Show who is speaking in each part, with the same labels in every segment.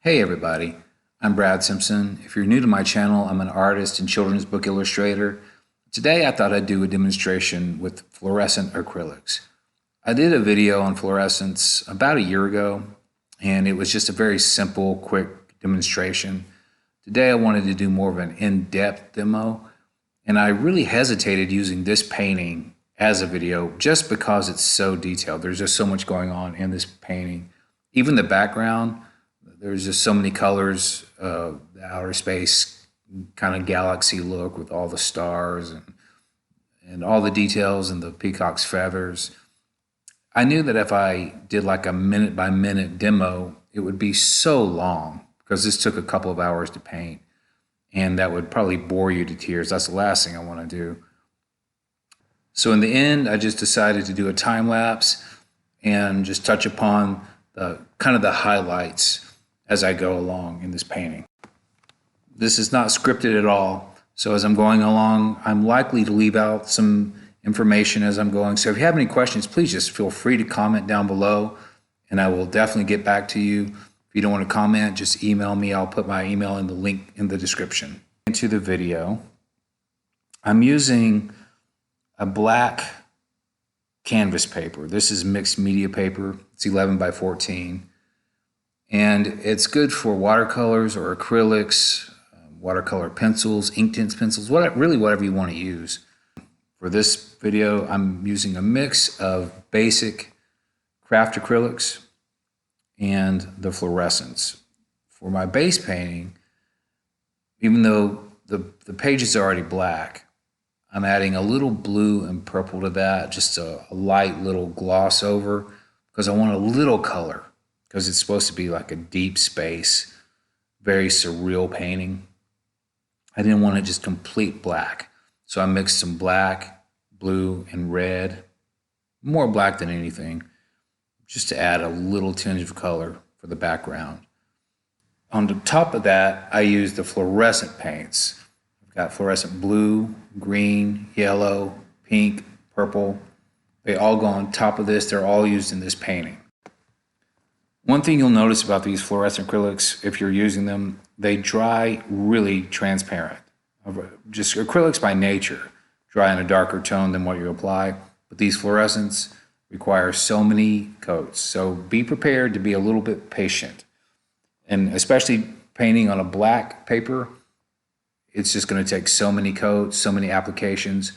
Speaker 1: Hey everybody, I'm Brad Simpson. If you're new to my channel, I'm an artist and children's book illustrator. Today I thought I'd do a demonstration with fluorescent acrylics. I did a video on fluorescence about a year ago, and it was just a very simple, quick demonstration. Today I wanted to do more of an in-depth demo, and I really hesitated using this painting as a video just because it's so detailed. There's just so much going on in this painting. Even the background, there's just so many colors, the outer space kind of galaxy look with all the stars and all the details and the peacock's feathers. I knew that if I did like a minute by minute demo, it would be so long because this took a couple of hours to paint, and that would probably bore you to tears. That's the last thing I want to do. So in the end, I just decided to do a time lapse and just touch upon the kind of the highlights as I go along in this painting. This is not scripted at all, so as I'm going along, I'm likely to leave out some information as I'm going. So if you have any questions, please just feel free to comment down below, and I will definitely get back to you. If you don't want to comment, just email me. I'll put my email in the link in the description. Into the video, I'm using a black canvas paper. This is mixed media paper. It's 11 by 14. And it's good for watercolors or acrylics, watercolor pencils, ink tints pencils, really whatever you want to use. For this video, I'm using a mix of basic craft acrylics and the fluorescents. For my base painting, even though the pages are already black, I'm adding a little blue and purple to that, just a light little gloss over, because I want a little color, because it's supposed to be like a deep space, very surreal painting. I didn't want it just complete black. So I mixed some black, blue, and red, more black than anything, just to add a little tinge of color for the background. On the top of that, I used the fluorescent paints. I've got fluorescent blue, green, yellow, pink, purple. They all go on top of this. They're all used in this painting. One thing you'll notice about these fluorescent acrylics, if you're using them, they dry really transparent. Just acrylics by nature dry in a darker tone than what you apply, but these fluorescents require so many coats. So be prepared to be a little bit patient. And especially painting on a black paper, it's just going to take so many coats, so many applications.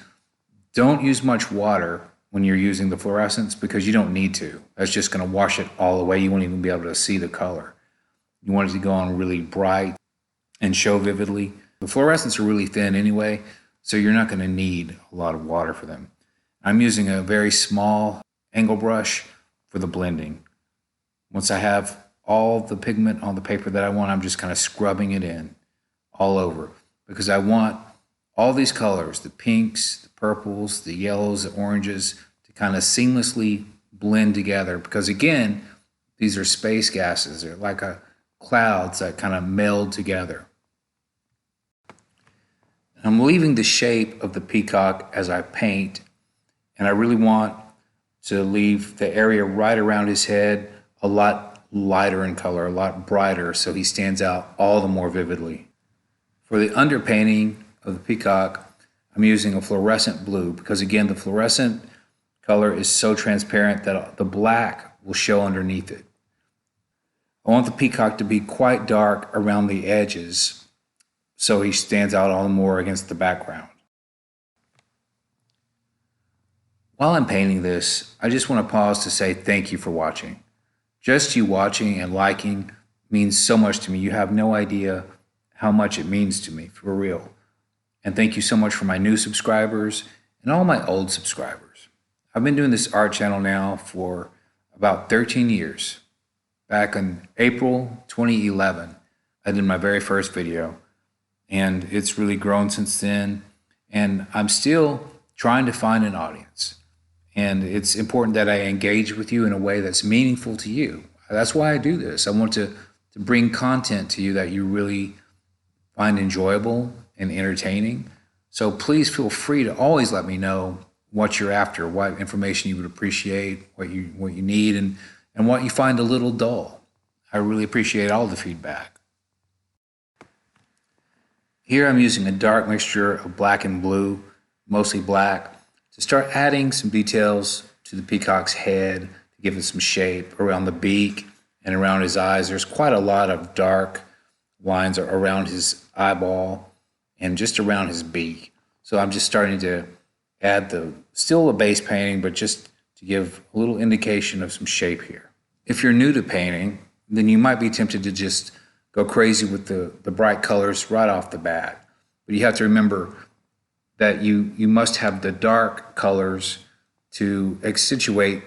Speaker 1: Don't use much water when you're using the fluorescents because you don't need to. That's just going to wash it all away. You won't even be able to see the color. You want it to go on really bright and show vividly. The fluorescents are really thin anyway, so you're not going to need a lot of water for them. I'm using a very small angle brush for the blending. Once I have all the pigment on the paper that I want, I'm just kind of scrubbing it in all over because I want all these colors, the pinks, the purples, the yellows, the oranges, to kind of seamlessly blend together. Because again, these are space gases. They're like clouds that kind of meld together. I'm leaving the shape of the peacock as I paint, and I really want to leave the area right around his head a lot lighter in color, a lot brighter, so he stands out all the more vividly. For the underpainting of the peacock, I'm using a fluorescent blue because again, the fluorescent color is so transparent that the black will show underneath it. I want the peacock to be quite dark around the edges so he stands out all the more against the background. While I'm painting this, I just want to pause to say thank you for watching. Just you watching and liking means so much to me. You have no idea how much it means to me, for real. And thank you so much for my new subscribers and all my old subscribers. I've been doing this art channel now for about 13 years. Back in April 2011, I did my very first video, and it's really grown since then. And I'm still trying to find an audience. And it's important that I engage with you in a way that's meaningful to you. That's why I do this. I want to bring content to you that you really find enjoyable and entertaining. So please feel free to always let me know what you're after, what information you would appreciate, what you need, and what you find a little dull. I really appreciate all the feedback. Here I'm using a dark mixture of black and blue, mostly black, to start adding some details to the peacock's head to give it some shape around the beak and around his eyes. There's quite a lot of dark lines around his eyeball and just around his beak. So I'm just starting to add still a base painting, but just to give a little indication of some shape here. If you're new to painting, then you might be tempted to just go crazy with the bright colors right off the bat. But you have to remember that you must have the dark colors to accentuate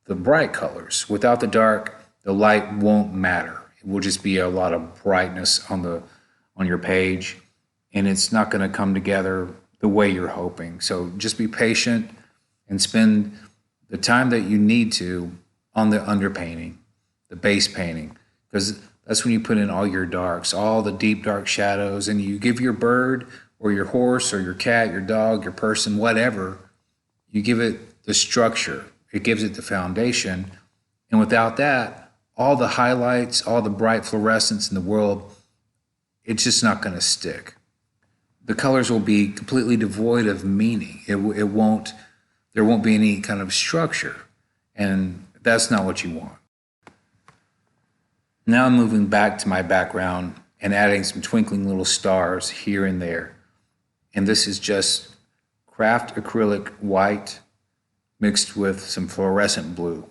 Speaker 1: the bright colors. Without the dark, the light won't matter. It will just be a lot of brightness on your page, and it's not going to come together the way you're hoping. So just be patient and spend the time that you need to on the underpainting, the base painting, because that's when you put in all your darks, all the deep dark shadows, and you give your bird or your horse or your cat, your dog, your person, whatever, you give it the structure. It gives it the foundation. And without that, all the highlights, all the bright fluorescence in the world, it's just not going to stick. The colors will be completely devoid of meaning. There won't be any kind of structure. And that's not what you want. Now I'm moving back to my background and adding some twinkling little stars here and there. And this is just craft acrylic white mixed with some fluorescent blue.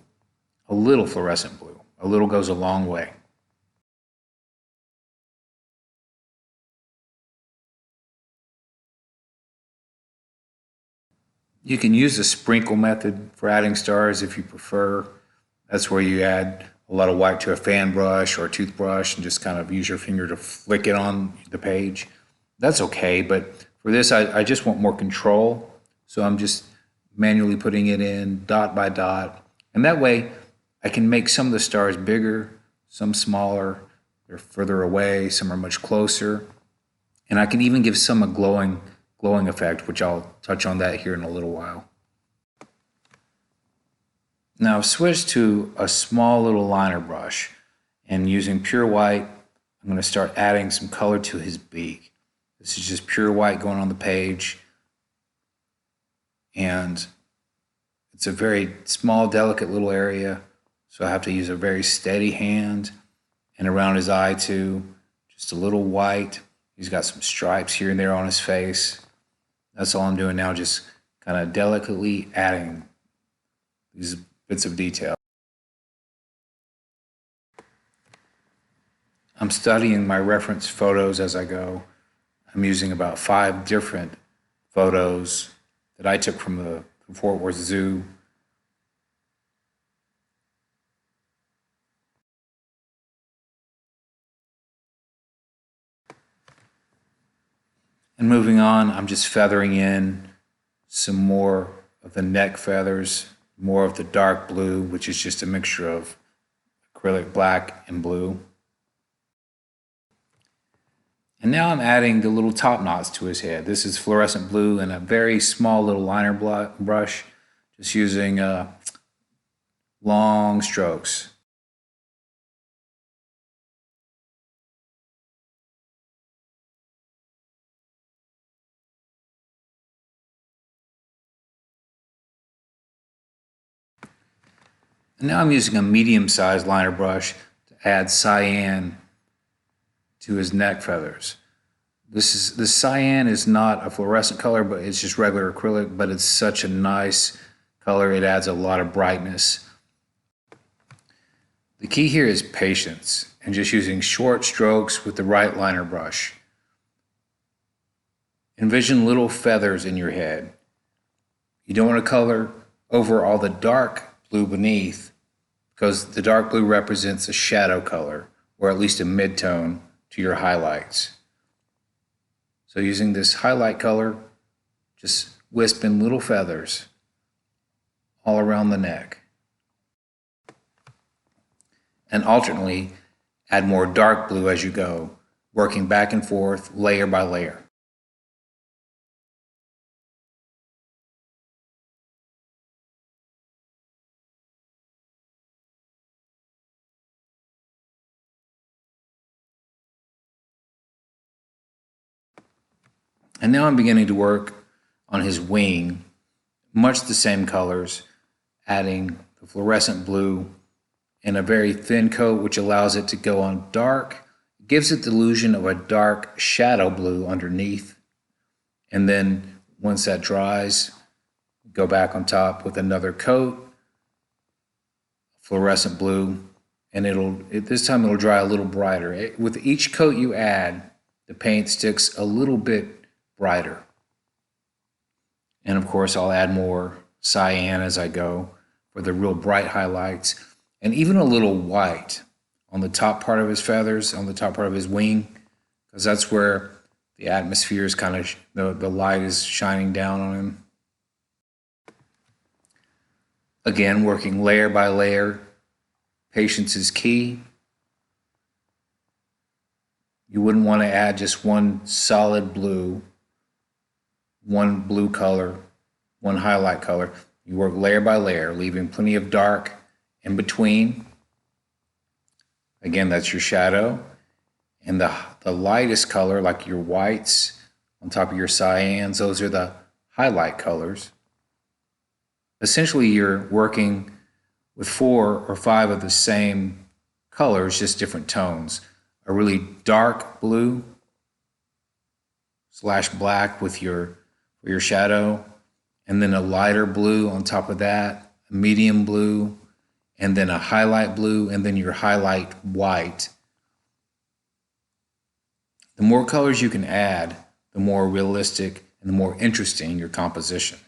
Speaker 1: A little fluorescent blue. A little goes a long way. You can use the sprinkle method for adding stars if you prefer. That's where you add a lot of white to a fan brush or a toothbrush and just kind of use your finger to flick it on the page. That's okay, but for this, I just want more control. So I'm just manually putting it in dot by dot. And that way, I can make some of the stars bigger, some smaller, they're further away, some are much closer. And I can even give some a glowing effect, which I'll touch on that here in a little while. Now I've switched to a small little liner brush, and using pure white, I'm going to start adding some color to his beak. This is just pure white going on the page, and it's a very small, delicate little area, so I have to use a very steady hand, and around his eye too, just a little white. He's got some stripes here and there on his face. That's all I'm doing now, just kind of delicately adding these bits of detail. I'm studying my reference photos as I go. I'm using about 5 different photos that I took from the Fort Worth Zoo. And moving on, I'm just feathering in some more of the neck feathers, more of the dark blue, which is just a mixture of acrylic black and blue. And now I'm adding the little top knots to his head. This is fluorescent blue and a very small little liner brush, just using long strokes. And now I'm using a medium-sized liner brush to add cyan to his neck feathers. This cyan is not a fluorescent color, but it's just regular acrylic, but it's such a nice color. It adds a lot of brightness. The key here is patience and just using short strokes with the right liner brush. Envision little feathers in your head. You don't want to color over all the dark blue beneath, because the dark blue represents a shadow color, or at least a mid-tone to your highlights. So using this highlight color, just wisp in little feathers all around the neck. And alternately, add more dark blue as you go, working back and forth, layer by layer. And now I'm beginning to work on his wing, much the same colors, adding the fluorescent blue and a very thin coat which allows it to go on dark. It gives it the illusion of a dark shadow blue underneath. And then once that dries, go back on top with another coat, fluorescent blue, and this time it'll dry a little brighter. With each coat you add, the paint sticks a little bit brighter. And of course, I'll add more cyan as I go for the real bright highlights, and even a little white on the top part of his feathers, on the top part of his wing, because that's where the atmosphere is kind of, the light is shining down on him. Again, working layer by layer. Patience is key. You wouldn't want to add just one solid blue, one blue color, one highlight color. You work layer by layer, leaving plenty of dark in between. Again, that's your shadow. And the lightest color, like your whites on top of your cyans, those are the highlight colors. Essentially, you're working with 4 or 5 of the same colors, just different tones. A really dark blue / black with your shadow, and then a lighter blue on top of that, a medium blue, and then a highlight blue, and then your highlight white. The more colors you can add, the more realistic and the more interesting your composition.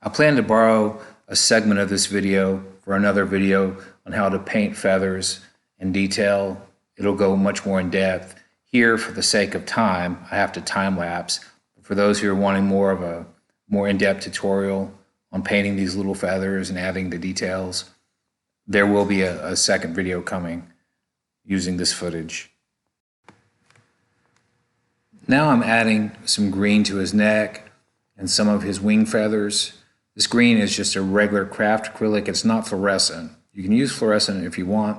Speaker 1: I plan to borrow a segment of this video for another video on how to paint feathers in detail. It'll go much more in depth. Here, for the sake of time, I have to time lapse. For those who are wanting more of a more in-depth tutorial on painting these little feathers and adding the details, there will be a second video coming using this footage. Now I'm adding some green to his neck and some of his wing feathers. This green is just a regular craft acrylic. It's not fluorescent. You can use fluorescent if you want.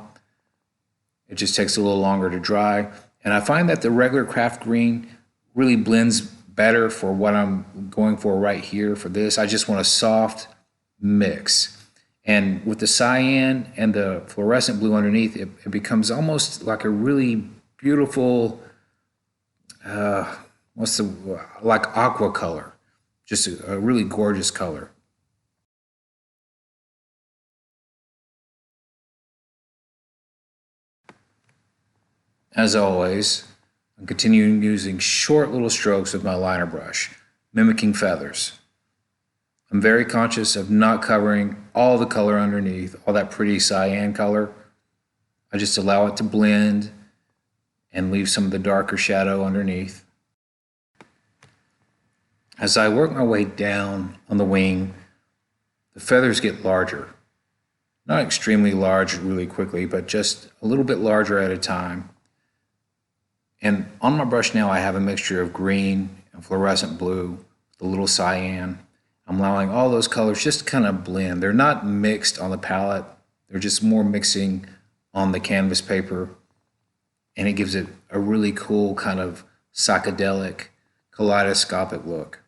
Speaker 1: It just takes a little longer to dry. And I find that the regular craft green really blends better for what I'm going for right here for this. I just want a soft mix. And with the cyan and the fluorescent blue underneath, it becomes almost like a really beautiful, like aqua color. Just a really gorgeous color. As always, I'm continuing using short little strokes with my liner brush, mimicking feathers. I'm very conscious of not covering all the color underneath, all that pretty cyan color. I just allow it to blend and leave some of the darker shadow underneath. As I work my way down on the wing, the feathers get larger. Not extremely large really quickly, but just a little bit larger at a time. And on my brush now, I have a mixture of green and fluorescent blue, the little cyan. I'm allowing all those colors just to kind of blend. They're not mixed on the palette. They're just more mixing on the canvas paper. And it gives it a really cool kind of psychedelic, kaleidoscopic look.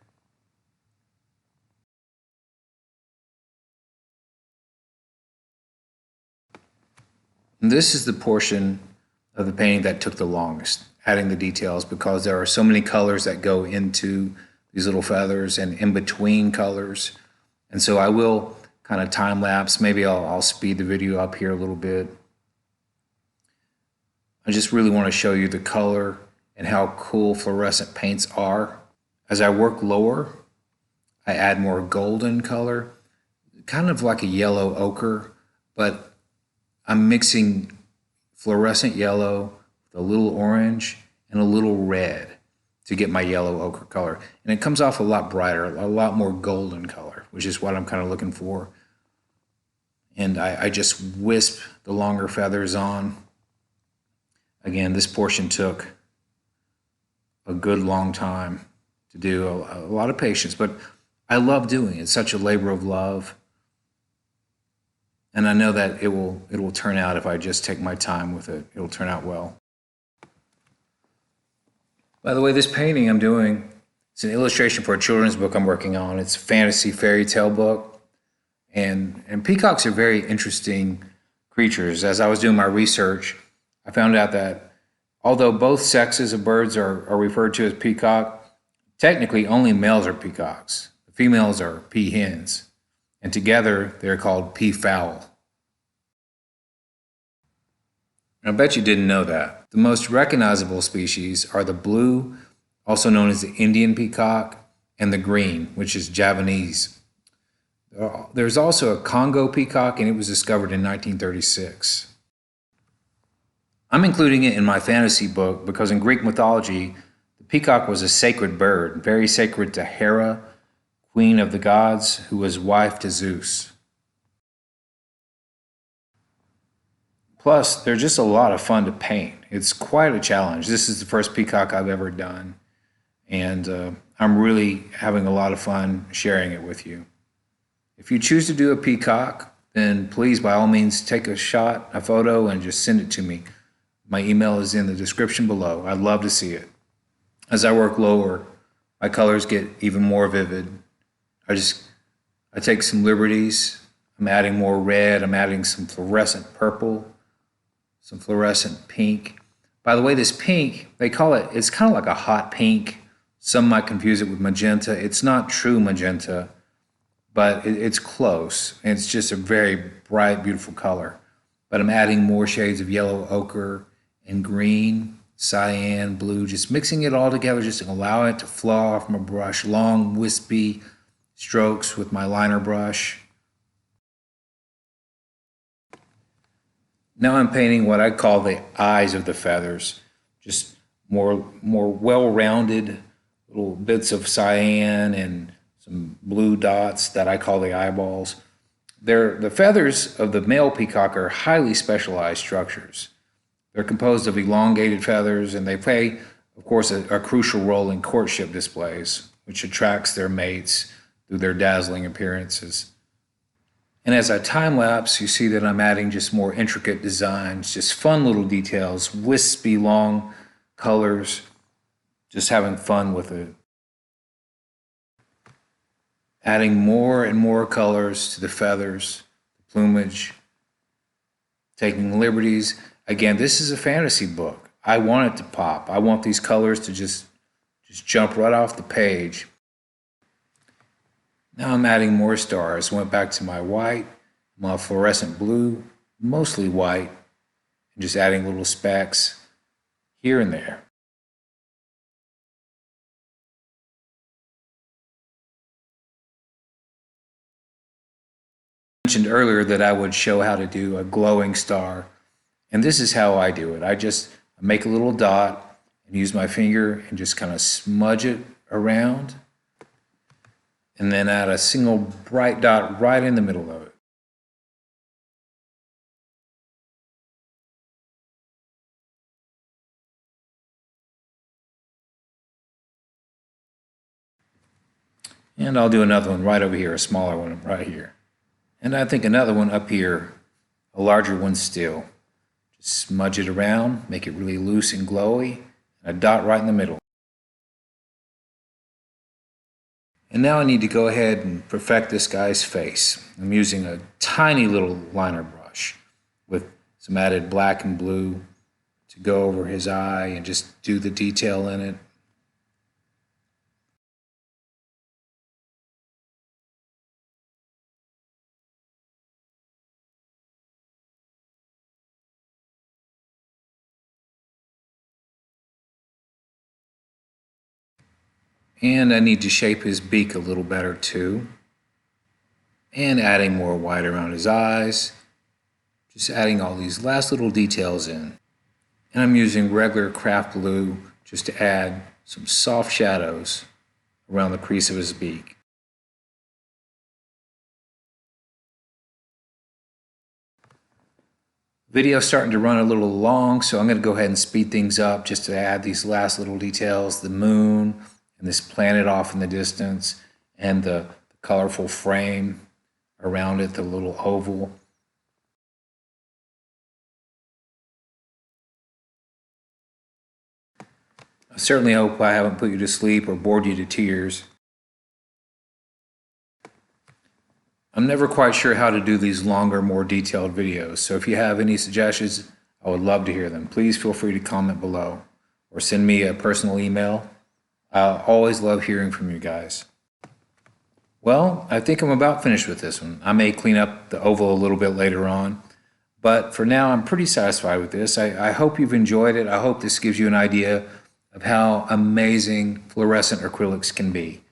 Speaker 1: And this is the portion of the painting that took the longest, adding the details, because there are so many colors that go into these little feathers and in between colors. And so I will kind of time lapse. Maybe I'll speed the video up here a little bit. I just really want to show you the color and how cool fluorescent paints are. As I work lower, I add more golden color, kind of like a yellow ochre, but I'm mixing fluorescent yellow with a little orange and a little red to get my yellow ochre color. And it comes off a lot brighter, a lot more golden color, which is what I'm kind of looking for. And I just wisp the longer feathers on. Again, this portion took a good long time to do, a lot of patience, but I love doing it. It's such a labor of love. And I know that it will turn out if I just take my time with it. It'll turn out well. By the way, this painting I'm doing, it's an illustration for a children's book I'm working on. It's a fantasy fairy tale book. And peacocks are very interesting creatures. As I was doing my research, I found out that although both sexes of birds are referred to as peacock, technically only males are peacocks. The females are peahens. And together they're called peafowl. I bet you didn't know that. The most recognizable species are the blue, also known as the Indian peacock, and the green, which is Javanese. There's also a Congo peacock, and it was discovered in 1936. I'm including it in my fantasy book because in Greek mythology, the peacock was a sacred bird, very sacred to Hera, queen of the gods, who was wife to Zeus. Plus, they're just a lot of fun to paint. It's quite a challenge. This is the first peacock I've ever done, and I'm really having a lot of fun sharing it with you. If you choose to do a peacock, then please, by all means, take a shot, a photo, and just send it to me. My email is in the description below. I'd love to see it. As I work lower, my colors get even more vivid. I take some liberties. I'm adding more red. I'm adding some fluorescent purple, some fluorescent pink. By the way, this pink, it's kind of like a hot pink. Some might confuse it with magenta. It's not true magenta, but it's close. And it's just a very bright, beautiful color. But I'm adding more shades of yellow ochre and green, cyan, blue, just mixing it all together, just to allow it to flow off my brush. Long, wispy strokes with my liner brush. Now I'm painting what I call the eyes of the feathers, just more well-rounded little bits of cyan and some blue dots that I call the eyeballs. The feathers of the male peacock are highly specialized structures. They're composed of elongated feathers, and they play, of course, a crucial role in courtship displays, which attracts their mates through their dazzling appearances. And as I time-lapse, you see that I'm adding just more intricate designs, just fun little details, wispy long colors, just having fun with it. Adding more and more colors to the feathers, the plumage, taking liberties. Again, this is a fantasy book. I want it to pop. I want these colors to just jump right off the page. Now I'm adding more stars. Went back to my white, my fluorescent blue, mostly white, and just adding little specks here and there. I mentioned earlier that I would show how to do a glowing star, and this is how I do it. I just make a little dot and use my finger and just kind of smudge it around, and then add a single bright dot right in the middle of it. And I'll do another one right over here, a smaller one right here. And I think another one up here, a larger one still. Just smudge it around, make it really loose and glowy, and a dot right in the middle. And now I need to go ahead and perfect this guy's face. I'm using a tiny little liner brush with some added black and blue to go over his eye and just do the detail in it. And I need to shape his beak a little better too. And adding more white around his eyes. Just adding all these last little details in. And I'm using regular craft glue just to add some soft shadows around the crease of his beak. Video's starting to run a little long, so I'm going to go ahead and speed things up just to add these last little details, the moon and this planet off in the distance, and the colorful frame around it, the little oval. I certainly hope I haven't put you to sleep or bored you to tears. I'm never quite sure how to do these longer, more detailed videos, so if you have any suggestions, I would love to hear them. Please feel free to comment below or send me a personal email. I always love hearing from you guys. Well, I think I'm about finished with this one. I may clean up the oval a little bit later on, but for now I'm pretty satisfied with this. I hope you've enjoyed it. I hope this gives you an idea of how amazing fluorescent acrylics can be.